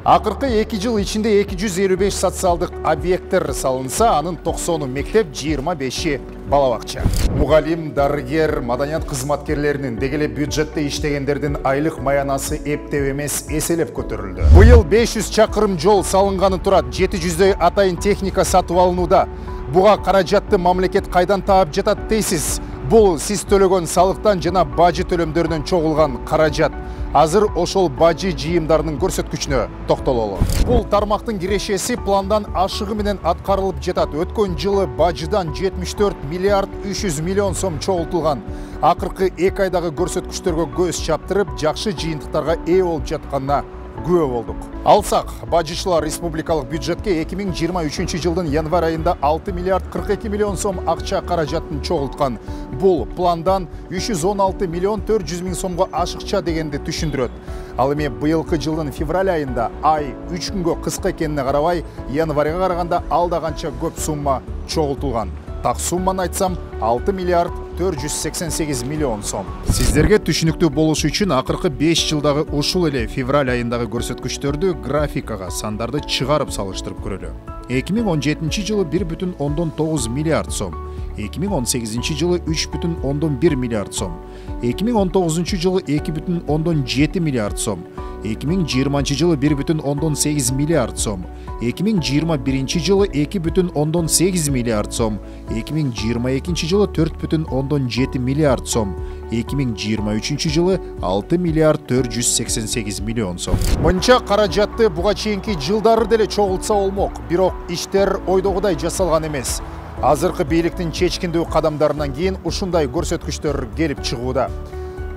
Акыркы 2 жыл ичинде 255 социалдык объекттер салынса, анын 90 мектеп, 25 балабакча. Мугалим, дарыгер, маданият кызматкерлеринин дегеле бюджетте иштегендердин айлык маянасы эптеп эмес эселеп көтөрүлдү. Быйыл 500 чакырым жол салынганы турат, 700дөй атайын техника сатып алынууда. Буга каражатты мамлекет кайдан таап жатат дейсиз? Бул сиз төлөгөн салыктан жана бажы төлөмдөрүнөн чогулган каражат. Азыр ошол бажы жыйымдарынын көрсөткүчүнө токтололу. Бул тармактын кирешеси пландан ашыгы менен аткарылып жатат. Өткөн жылы бажыдан 74 миллиард 300 миллион сом чогултулган. Акыркы 2 айдагы көрсөткүчтөргө көз чаптырып, жакшы жыйынтыктарга ээ болуп жатканына күбө болдук. Алсак, бажычылар республикалык бюджетке 2023 жылдын январь айында 6 миллиард 42 миллион сом акча каражатын чогулткан. Бул пландан 316 миллион 400 миң сомго ашыкча дегенди түшүндүрөт. Ал эми быйылкы жылдын февраль айында ай 3 күнгө кыска экенине карабай, январга караганда алда канча көп сумма чогултулган. Так сумманы айтсам 6 миллиард 488 миллион сом. Сиздерге түшүнүктүү болушу үчүн акыркы 5 жылдагы ушул эле февраль айындагы көрсөткүчтөрдү графикага, сандарды чыгарып салыштырып көрөлү. 2017 жылы 1,9 миллиард сом, 2018 жылы 3,1 миллиард сом, 2019 жылы 2,7 миллиард сом, 2020 жылы 1,8 миллиард сом, 2021 жылы 2,8 миллиард сом, 2022 жылы 4,7 миллиард сом, 2023 жылы 6 миллиард 488 миллион сом. Мынча каражатты буга чейинки жылдары деле чогултса болмок, бирок иштер ойдогудай жасалган эмес. Азыркы бийликтин чечкиндүү кадамдарынан кийин ушундай көрсөткүчтөр келип чыгууда.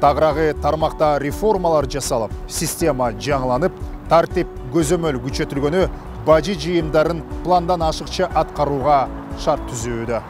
Тагыраагы тармакта реформалар жасалып, система жаңыланып, тартип көзөмөл күчөтүлгөнү бажы жыйымдарын пландан ашыкча аткарууга шарт түзүүдө.